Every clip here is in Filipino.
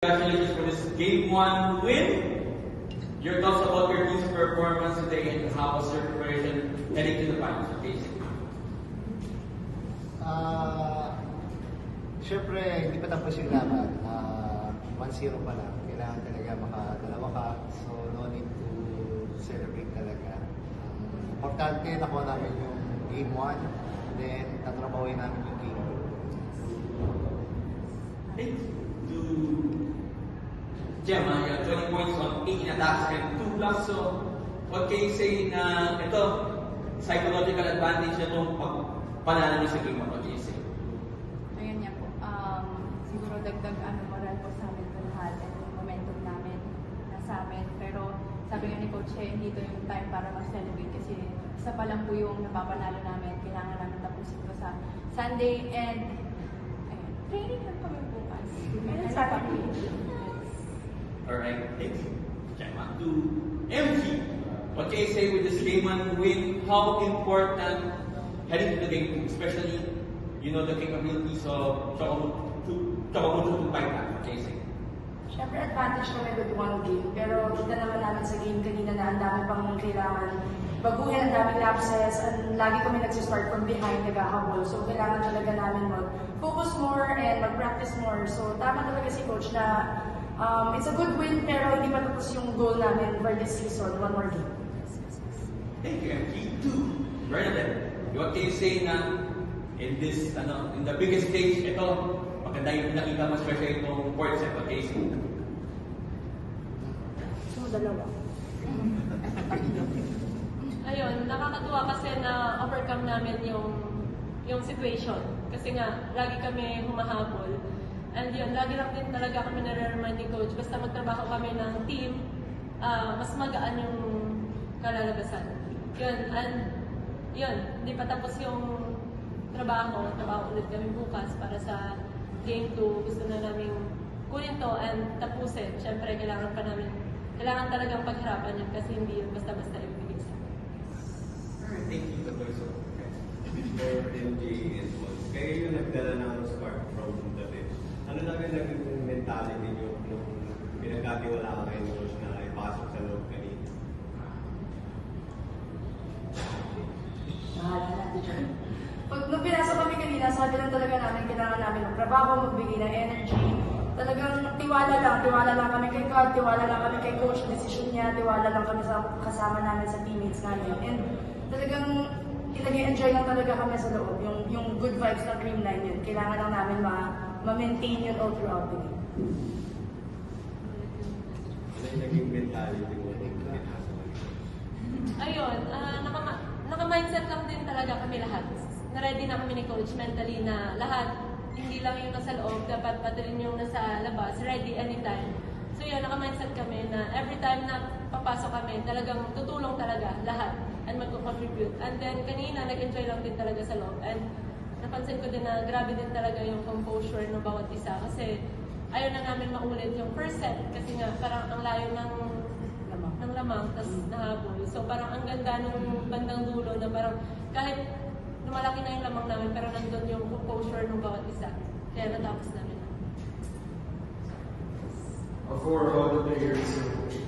Congratulations for this Game 1 win. Your thoughts about your team's performance today and how was your preparation heading to the finals? Okay. Siyempre, hindi pa tapos yung laban. 1-0 pa lang. Kailangan talaga makadalawa ka. So, no need to celebrate talaga. Importante, nakuha namin yung Game 1. Then, tatrabawin namin yung Game 2. Thank you to Gemma. You have 20 points on 18 attacks and 2 blocks. So, what can you say na ito, psychological advantage na itong panalo niyo sa Game 1? What can you say? Ayun niya po. Siguro dagdag moral po sa amin po lahat and yung momentum namin nasa amin. Pero sabi nga ni Coach, hindi ito yung time para mag-celebrate kasi isa pa lang po yung napapanalo namin. Kailangan namin tapusin ko sa Sunday and ayun, training lang kami bukas. Ayun sa akin. Alright, thank you. Gemma. To MG, what can you say with this Game 1 win? How important heading to the Game 2, especially the capabilities of Chocomucho to fight back? What can you say? Siyempre, advantage kami with one game. Pero kita naman namin sa game kanina na ang dami pang kailangan baguhin, ang daming lapses, and lagi kami nagsistart from behind, naghahabol. So, kailangan talaga namin mag-focus more and mag-practice more. So, tama talaga si Coach na it's a good win, pero hindi pa tapos yung goal namin for this season. One more game. Thank you, MG. To Bernadette, what can you say na in this, in the biggest stage, ito, maganda yung pinakita mo, especially itong fourth set. What can you say? So, dalawa. Ayun, nakakatuwa kasi na overcome namin yung situation. Kasi nga, lagi kami humahabol. And yun, lagi lang din talaga kami nare-remind ni Coach, basta magtrabaho kami ng team, mas magaan yung kalalabasan. Yun, and yun, hindi pa tapos yung trabaho ulit kami bukas para sa Game 2. Gusto na namin kunin to and tapusin. Siyempre, kailangan talagang paghirapan yun kasi hindi yun basta-basta ibigay sa amin. Alright, thank you. For MJ and Paul, kayo yung nagdala ng spark from the bench. Ano namin naging mentality nyo nung pinagkatiwala kayo ng coach na ipasok sa loob kanina? Bahala na, teacher. Nung pinasok kami kanina, sabi lang talaga namin, kailangan namin magtrabaho, magbigay ng energy. Talagang tiwala lang kami kay God, tiwala lang kami kay Coach, decision niya, tiwala lang kami sa kasama namin sa teammates namin. And talagang nag-enjoy lang talaga kami sa loob, yung good vibes ng Cream Line yun. Kailangan lang namin ma-maintain yun all throughout the game. Ano yung naging mentality mo nung pinasok? Ayun, naka-mindset lang din talaga kami lahat. Na-ready na kami ni Coach mentally na lahat, hindi lang yung nasa loob, dapat pati rin yung nasa labas, ready anytime. So yun, naka-mindset kami na every time na papasok kami, talagang tutulong talaga lahat and mag-contribute. And then kanina, nag-enjoy lang din talaga sa loob. And napansin ko din na grabe din talaga yung composure ng bawat isa kasi ayaw na namin maulit yung first set kasi nga parang ang layo ng lamang, tas nahabol. So parang ang ganda nung bandang dulo na parang kahit lumalaki na yung lamang namin pero nandun yung composure ng bawat isa. Kaya natapos namin. For all the players,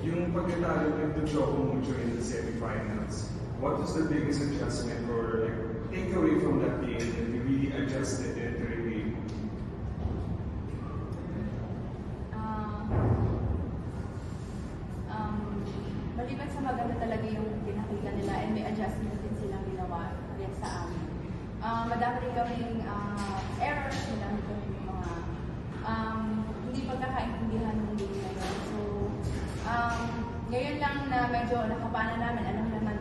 yung pagkatalo ng Chocomucho in the semifinals, what was the biggest adjustment or takeaway from that game that you really adjusted it to really? Maliban sa maganda talaga yung pinakita nila and may adjustment din silang ginawa yan sa amin. Madami rin kaming errors, madami kaming mga hindi pagkakaintindihan ng game na yun. So, ngayon lang na medyo nakapana namin, alam naman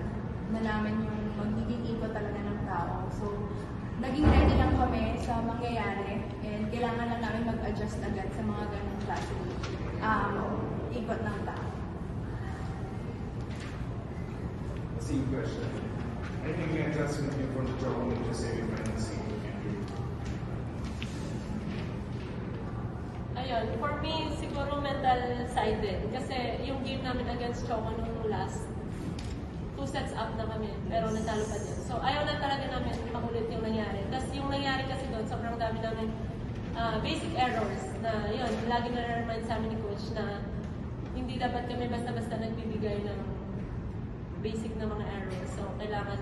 na namin yung magiging ikot talaga ng tao. So, naging ready lang kami sa mangyayari and kailangan lang namin mag-adjust agad sa mga ganong klase ikot ng tao. Same question. I think the adjustment for the Chocomucho semifinals game can do. Ayun, for me, siguro mental side din. Kasi yung game namin against Choco nung last, 2 sets up na kami, pero natalo pa din. So, ayaw na talaga namin makulit yung nangyari. Tapos yung nangyari kasi doon, sobrang dami namin basic errors na yun, lagi na-remind sa amin ni Coach na hindi dapat kami basta-basta nagbibigay ng basic na mga errors. So, kailangan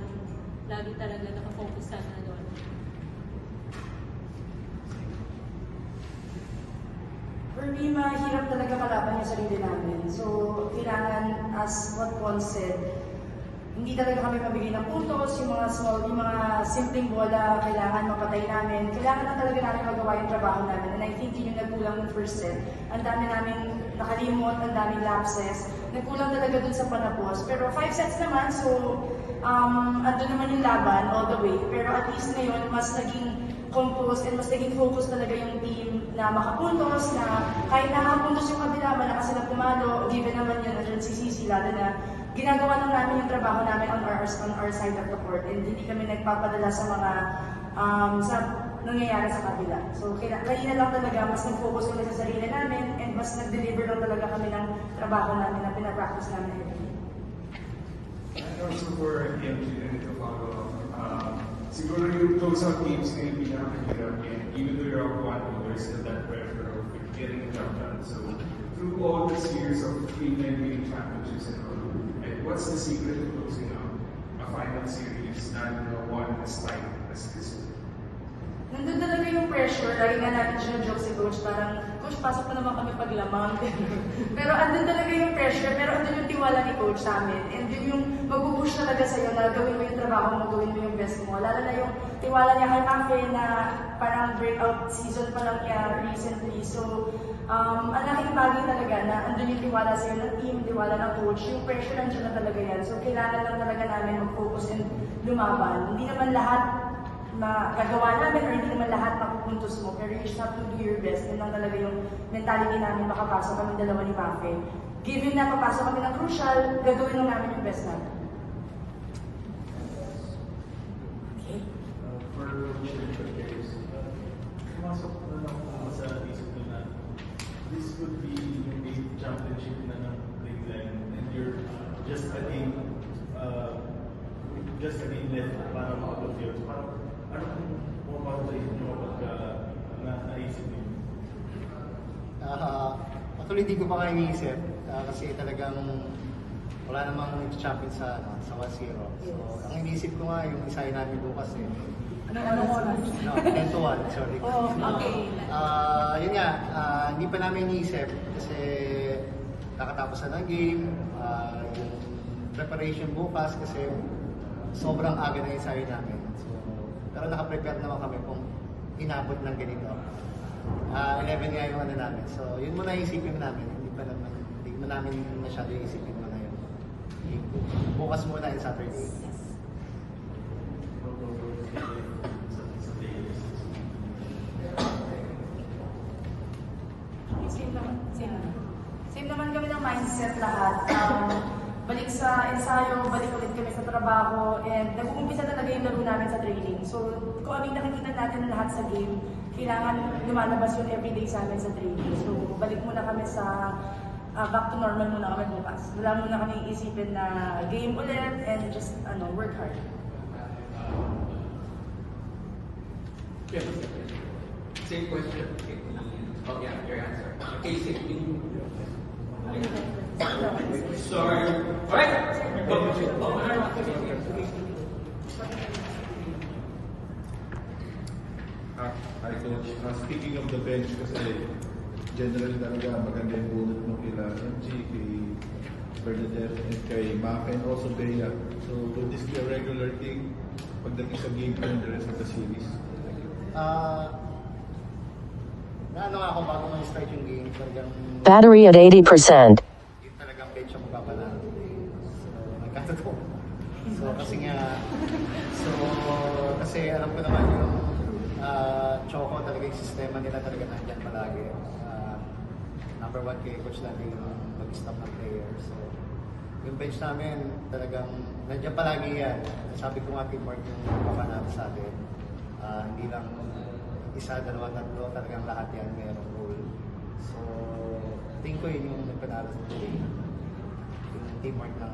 lagi talaga nakafocus sana doon. For me, mahirap talaga kalaban yung sarili namin. So, kailangan, as what Paul said, hindi talaga kami mabigay ng puntos, yung mga simpleng bola, kailangan mapatay namin. Kailangan na talaga namin magawa yung trabaho namin. And I think yun yung nagkulang ng first set. Ang dami namin nakalimot, ang daming lapses. Nagkulang talaga dun sa panapos. Pero 5 sets naman, so andun naman yung laban all the way. Pero at least ngayon, mas naging composed and mas naging focus talaga yung team na makapuntos, na kahit nakapuntos yung kabila, malakas sila pumalo, given naman yun, andyan si Cici, lalo na ginagawa lang namin yung trabaho namin on our side of the court, and hindi kami nagpapadala sa mga sa nangyayari sa kabila. So, kanina lang talaga, mas nag-focus kami sa sarili namin and mas nag-deliver lang talaga kami ng trabaho namin na pinapractice namin every day. And also for MG, and to follow up, siguro yung close-out games na yung pinakamahirap yan, even though you're up 1-0, there's still that pressure of getting the job done. So, through all these years of 3 winning championships and all, what's the secret to closing out a final series and one as tight as this one? Nandun talaga yung pressure. Lagi nga natin joke si Coach, parang, Coach, pasok na naman kami paglamang. Pero andun talaga yung pressure, pero andun yung tiwala ni Coach sa amin. And yun yung magpupush talaga sa'yo na gawin mo yung trabaho mo, gawin mo yung best mo. Lalo na yung tiwala niya kay Mafe na parang breakout season pa lang niya recently. So, ang laking bagay talaga na andun yung tiwala sa'yo ng team, tiwala ng coach. Yung pressure nandiyan na talaga yan. So, kailangan lang talaga namin mag-focus and lumaban. Hindi naman lahat magagawa namin or hindi naman lahat mapupuntos mo, pero you just have to do your best. Yan lang talaga yung mentality namin makapasok kami dalawa ni Mafe. Given na papasok kami ng crucial, gagawin lang namin yung best namin. Okay. For future careers, pumasok na lang sa isip ko na this would be yung big championship na ng Cleveland and you're just a game left para makapag-field. Parang ano kung pumapasok sa isip nyo kapag naisip nyo? Actually, hindi ko pa kayo iniisip kasi talagang wala namang champion sa 1-0. So, ang iniisip ko nga yung isahin namin bukas eh. Anong oras? No, 10-1, sorry. Oh, okay. Yun nga, hindi pa namin iniisip kasi nakatapos na ng game, yung preparation bukas kasi sobrang aga na yung sayo namin. So, pero naka-prepare naman kami kung inabot ng ganito. 11 nga yung ano namin. So, yun muna isipin namin. Hindi mo namin masyado isipin muna yun. Bukas muna yung Saturday. Same naman kami ng mindset lahat. Balik sa ensayo, balik ulit kami sa trabaho, and nag-uumpisa talaga yung laro namin sa training. So, kung ano yung nakikita natin lahat sa game, kailangan lumalabas yun everyday sa amin sa training. So, balik muna kami sa back to normal muna kami bukas. Wala muna kami isipin na game ulit and just work hard. Same question. Oh yeah, your answer. Okay, same. Sorry. Alright. Hi Coach, speaking of the bench kasi generally talaga maganda yung bunot mo kila MG, kay Bernadette, and kay Mac, and also Bea. So will this be a regular thing pagdating sa game and the rest of the series? Naano nga ako bago mag-start yung game, talagang Battery at 80%. yung talagang bench ang magpapanalo. So, nagkatotoo. So, kasi alam ko naman yung Choco talaga yung sistema nila talaga nandiyan palagi. Number 1 kay Coach lagi yung mag-stop ng player. So, yung bench namin talagang nandiyan palagi yan. Sabi ko nga teamwork yung papanalo sa atin. Hindi lang isa, dalawa, tatlo, talagang lahat yan mayroong role. So, tingin ko yun yung nagpanalo sa team. Yung teamwork ng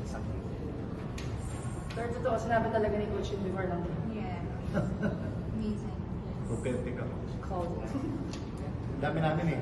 isang team. Pero totoo, sinabi talaga ni Coach yun before lang. Yeah. Amazing. Authentic ako. Cold. Dami namin eh.